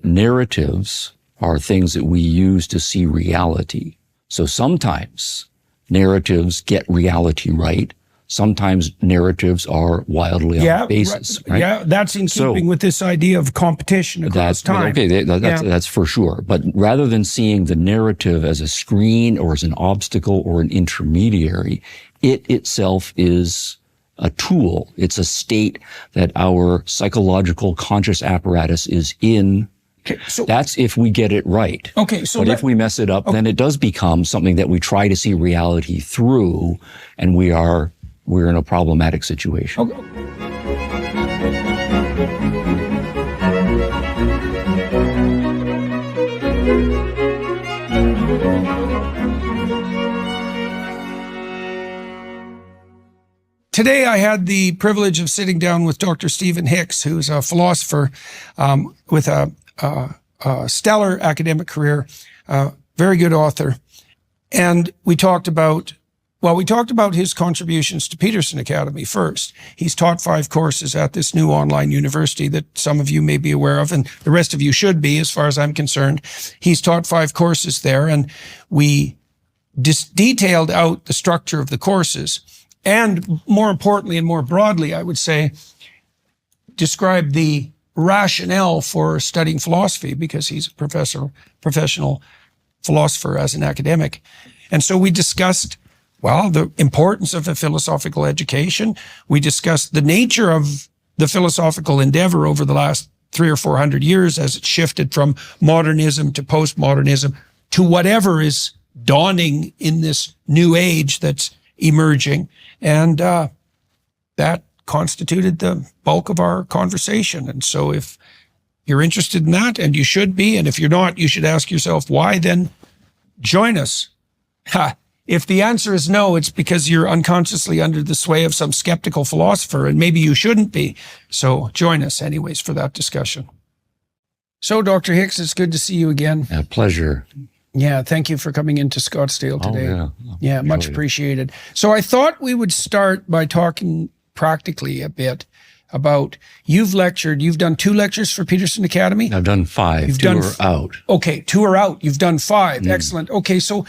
narratives are things that we use to see reality. So sometimes narratives get reality right. Sometimes narratives are wildly off basis. Right? Yeah, that's in keeping with this idea of competition across time. Okay, that's for sure. But rather than seeing the narrative as a screen or as an obstacle or an intermediary, it itself is a tool. It's a state that our psychological conscious apparatus is in. Okay, so that's if we get it right. Okay, so but if we mess it up, then it does become something that we try to see reality through, and we're in a problematic situation. Okay. Today, I had the privilege of sitting down with Dr. Stephen Hicks, who's a philosopher with a stellar academic career, very good author. And we talked about his contributions to Peterson Academy first. He's taught 5 courses at this new online university that some of you may be aware of, and the rest of you should be, as far as I'm concerned. He's taught 5 courses there, and we detailed out the structure of the courses. And more importantly and more broadly, I would say, describe the rationale for studying philosophy, because he's a professional philosopher as an academic. And so we discussed, well, the importance of a philosophical education. We discussed the nature of the philosophical endeavor over the last 300 or 400 years as it shifted from modernism to postmodernism to whatever is dawning in this new age that's emerging. And that constituted the bulk of our conversation. And so if you're interested in that, and you should be, and if you're not, you should ask yourself why, then join us. If the answer is no, it's because you're unconsciously under the sway of some skeptical philosopher, and maybe you shouldn't be. So join us anyways for that discussion. So Dr. Hicks, it's good to see you again. A pleasure. Yeah, thank you for coming into Scottsdale today. Oh, yeah, much appreciated. So I thought we would start by talking practically a bit about, you've done 2 lectures for Peterson Academy? I've done 5. 2 are out. Okay, 2 are out. You've done 5. Excellent. Okay, so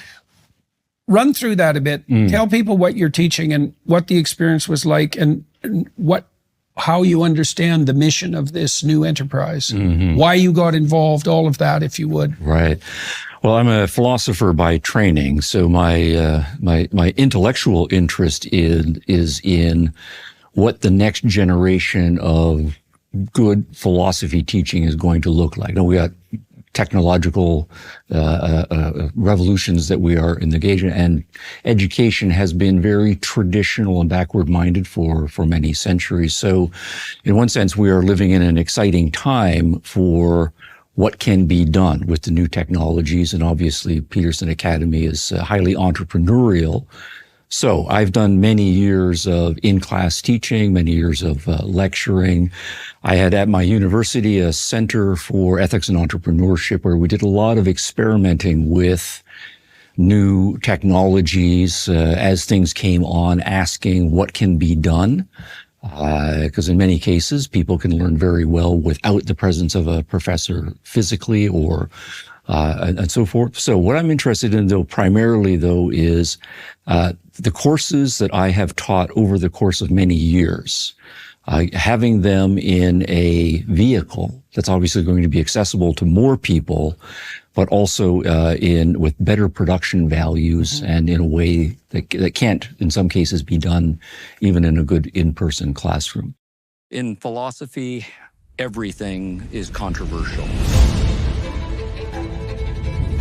run through that a bit. Tell people what you're teaching and what the experience was like, and how you understand the mission of this new enterprise, why you got involved, all of that, if you would. Right. Well, I'm a philosopher by training, so my intellectual interest is in what the next generation of good philosophy teaching is going to look like. Now, we got technological revolutions that we are engaged in, and education has been very traditional and backward-minded for many centuries. So, in one sense, we are living in an exciting time for what can be done with the new technologies. And obviously, Peterson Academy is highly entrepreneurial. So I've done many years of in-class teaching, many years of lecturing. I had at my university a Center for Ethics and Entrepreneurship, where we did a lot of experimenting with new technologies as things came on, asking what can be done. Because in many cases, people can learn very well without the presence of a professor physically or and so forth. So what I'm interested in, primarily, is the courses that I have taught over the course of many years, having them in a vehicle that's obviously going to be accessible to more people, but also with better production values and in a way that can't, in some cases, be done even in a good in-person classroom. In philosophy, everything is controversial.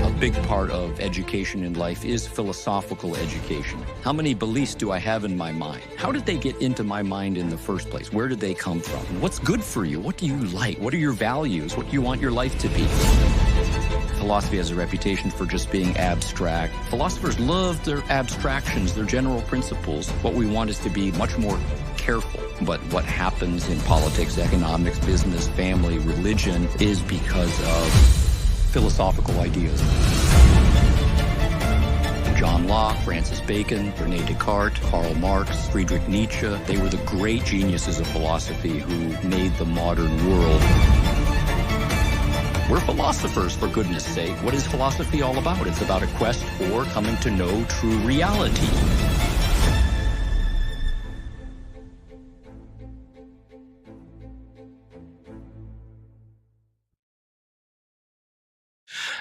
A big part of education in life is philosophical education. How many beliefs do I have in my mind? How did they get into my mind in the first place? Where did they come from? What's good for you? What do you like? What are your values? What do you want your life to be? Philosophy has a reputation for just being abstract. Philosophers love their abstractions, their general principles. What we want is to be much more careful. But what happens in politics, economics, business, family, religion is because of philosophical ideas. John Locke, Francis Bacon, René Descartes, Karl Marx, Friedrich Nietzsche, they were the great geniuses of philosophy who made the modern world. We're philosophers, for goodness sake. What is philosophy all about? It's about a quest for coming to know true reality.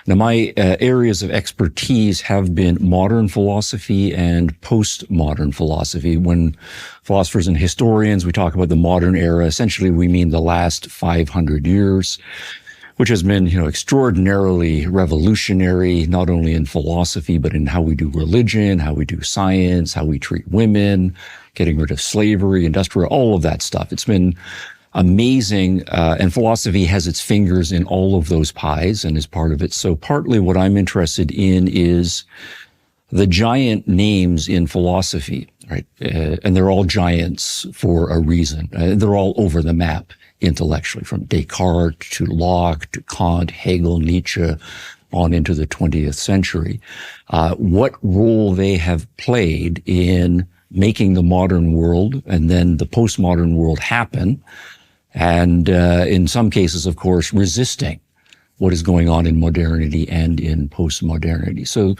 Now, my areas of expertise have been modern philosophy and postmodern philosophy. When philosophers and historians, we talk about the modern era, essentially we mean the last 500 years, which has been, extraordinarily revolutionary, not only in philosophy, but in how we do religion, how we do science, how we treat women, getting rid of slavery, industrial, all of that stuff. It's been amazing, and philosophy has its fingers in all of those pies and is part of it. So partly what I'm interested in is the giant names in philosophy, right? And they're all giants for a reason. They're all over the map intellectually, from Descartes to Locke to Kant, Hegel, Nietzsche, on into the 20th century. What role they have played in making the modern world and then the postmodern world happen, and in some cases, of course, resisting what is going on in modernity and in postmodernity. So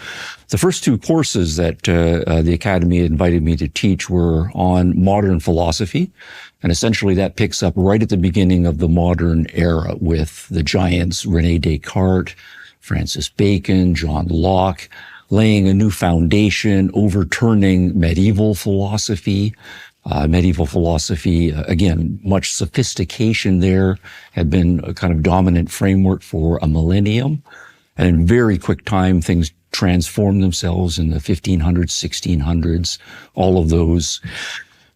the first two courses that the Academy invited me to teach were on modern philosophy, and essentially that picks up right at the beginning of the modern era with the giants René Descartes, Francis Bacon, John Locke, laying a new foundation, overturning medieval philosophy. Again, much sophistication there, had been a kind of dominant framework for a millennium. And in very quick time, things transformed themselves in the 1500s, 1600s, all of those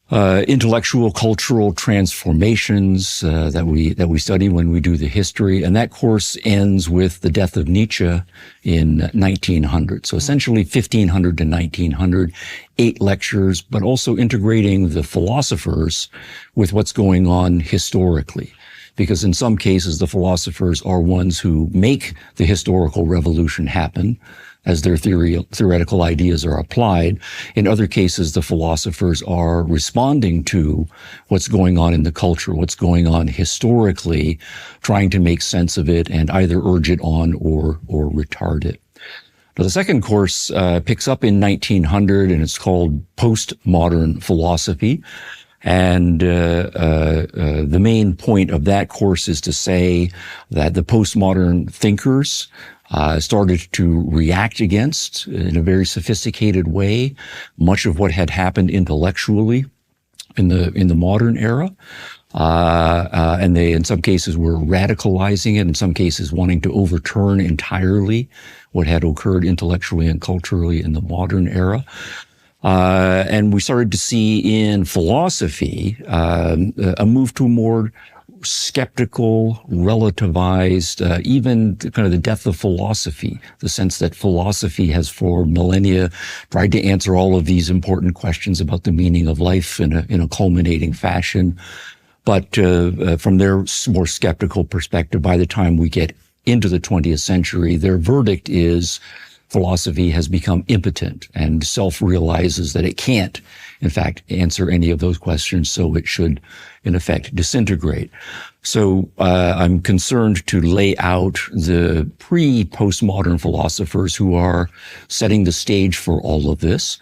intellectual, cultural transformations that we study when we do the history. And that course ends with the death of Nietzsche in 1900. So essentially 1500 to 1900, 8 lectures, but also integrating the philosophers with what's going on historically. Because in some cases, the philosophers are ones who make the historical revolution happen as their theoretical ideas are applied. In other cases, the philosophers are responding to what's going on in the culture, what's going on historically, trying to make sense of it and either urge it on or retard it. Now, the second course picks up in 1900, and it's called postmodern philosophy. And the main point of that course is to say that the postmodern thinkers started to react against, in a very sophisticated way, much of what had happened intellectually in the modern era. And they, in some cases, were radicalizing it, in some cases wanting to overturn entirely what had occurred intellectually and culturally in the modern era. And we started to see in philosophy a move to a more skeptical, relativized, even kind of the death of philosophy, the sense that philosophy has for millennia tried to answer all of these important questions about the meaning of life in a culminating fashion. But from their more skeptical perspective, by the time we get into the 20th century, their verdict is philosophy has become impotent and self-realizes that it can't, in fact, answer any of those questions, so it should, in effect, disintegrate. So I'm concerned to lay out the pre-postmodern philosophers who are setting the stage for all of this.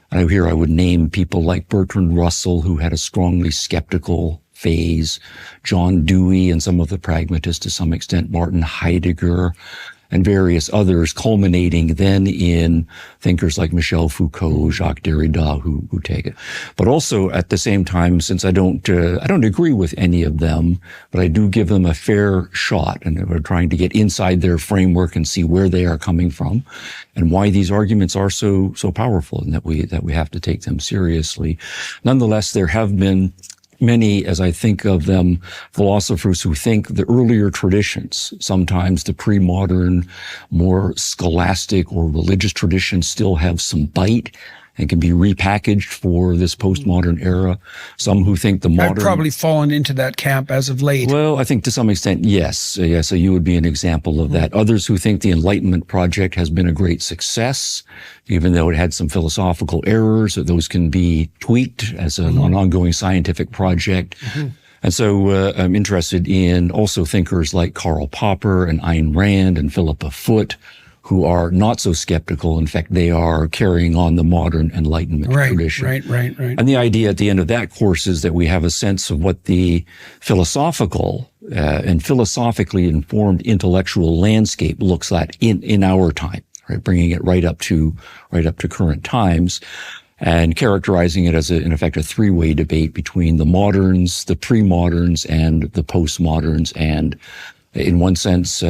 And here I would name people like Bertrand Russell, who had a strongly skeptical phase, John Dewey and some of the pragmatists to some extent, Martin Heidegger, and various others, culminating then in thinkers like Michel Foucault, Jacques Derrida, who take it. But also at the same time, since I don't agree with any of them, but I do give them a fair shot, and we're trying to get inside their framework and see where they are coming from, and why these arguments are so powerful, and that we have to take them seriously. Nonetheless, there have been many, as I think of them, philosophers who think the earlier traditions, sometimes the pre-modern, more scholastic or religious traditions, still have some bite and can be repackaged for this postmodern era. Some who think the modern... I've probably fallen into that camp as of late. Well, I think to some extent, yes. Yeah, so you would be an example of that. Others who think the Enlightenment project has been a great success, even though it had some philosophical errors, those can be tweaked as an ongoing scientific project. And so I'm interested in also thinkers like Karl Popper and Ayn Rand and Philippa Foot, who are not so skeptical. In fact, they are carrying on the modern Enlightenment tradition. Right. And the idea at the end of that course is that we have a sense of what the philosophical and philosophically informed intellectual landscape looks like in our time, right? Bringing it right up to current times, and characterizing it as, in effect, a three-way debate between the moderns, the pre-moderns, and the postmoderns. And in one sense,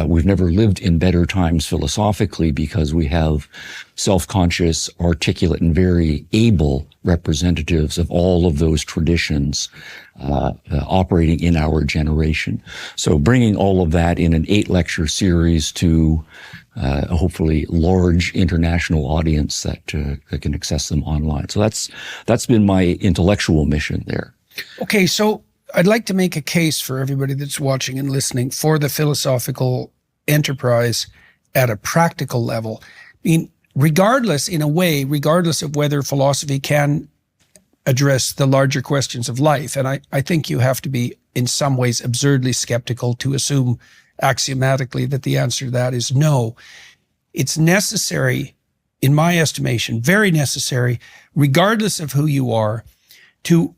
we've never lived in better times philosophically, because we have self-conscious, articulate, and very able representatives of all of those traditions operating in our generation. So bringing all of that in an 8-lecture series to a hopefully large international audience that can access them online. So that's been my intellectual mission there. Okay, so I'd like to make a case for everybody that's watching and listening for the philosophical enterprise at a practical level. I mean, regardless of whether philosophy can address the larger questions of life, and I think you have to be in some ways absurdly skeptical to assume axiomatically that the answer to that is no. It's necessary, in my estimation, very necessary, regardless of who you are, to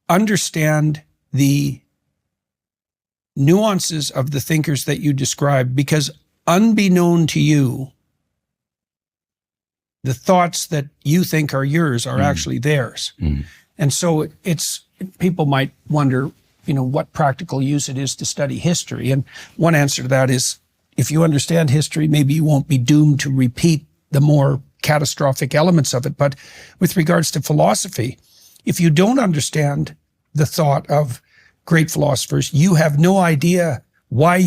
understand the nuances of the thinkers that you describe, because unbeknown to you, the thoughts that you think are yours are actually theirs. And so people might wonder, what practical use it is to study history. And one answer to that is, if you understand history, maybe you won't be doomed to repeat the more catastrophic elements of it. But with regards to philosophy, if you don't understand the thought of great philosophers, you have no idea why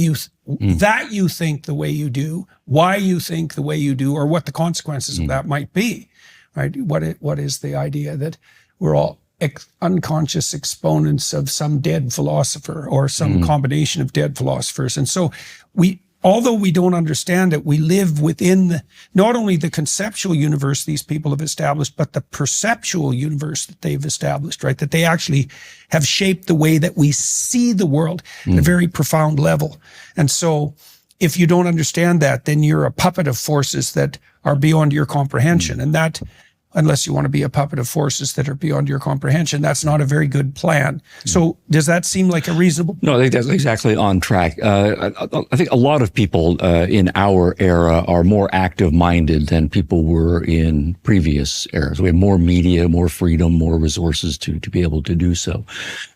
that you think the way you do, why you think the way you do, or what the consequences of that might be, right? What is the idea that we're all unconscious exponents of some dead philosopher or some combination of dead philosophers? And so although we don't understand it, we live within not only the conceptual universe these people have established, but the perceptual universe that they've established, right? That they actually have shaped the way that we see the world at a very profound level. And so if you don't understand that, then you're a puppet of forces that are beyond your comprehension. And that, unless you want to be a puppet of forces that are beyond your comprehension, that's not a very good plan. So does that seem like a reasonable? No, I think that's exactly on track. I think a lot of people in our era are more active-minded than people were in previous eras. We have more media, more freedom, more resources to be able to do so.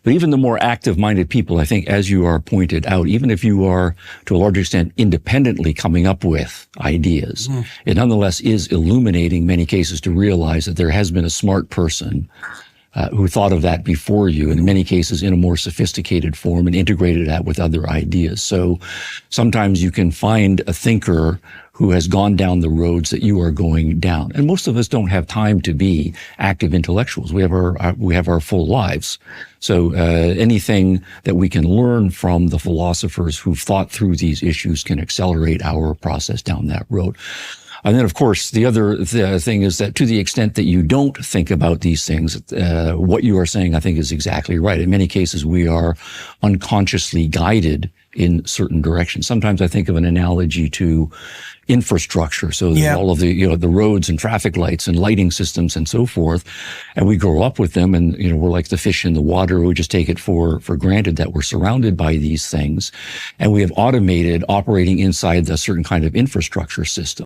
But even the more active-minded people, I think, as you are pointed out, even if you are, to a large extent, independently coming up with ideas, it nonetheless is illuminating many cases to realize that there has been a smart person who thought of that before you, and in many cases in a more sophisticated form, and integrated that with other ideas. So sometimes you can find a thinker who has gone down the roads that you are going down. And most of us don't have time to be active intellectuals. We have our full lives. So anything that we can learn from the philosophers who've thought through these issues can accelerate our process down that road. And then, of course, the other thing is that to the extent that you don't think about these things, what you are saying, I think, is exactly right. In many cases, we are unconsciously guided in certain directions. Sometimes I think of an analogy to infrastructure. So all of the, the roads and traffic lights and lighting systems and so forth. And we grow up with them, and, we're like the fish in the water. We just take it for granted that we're surrounded by these things. And we have automated operating inside a certain kind of infrastructure system.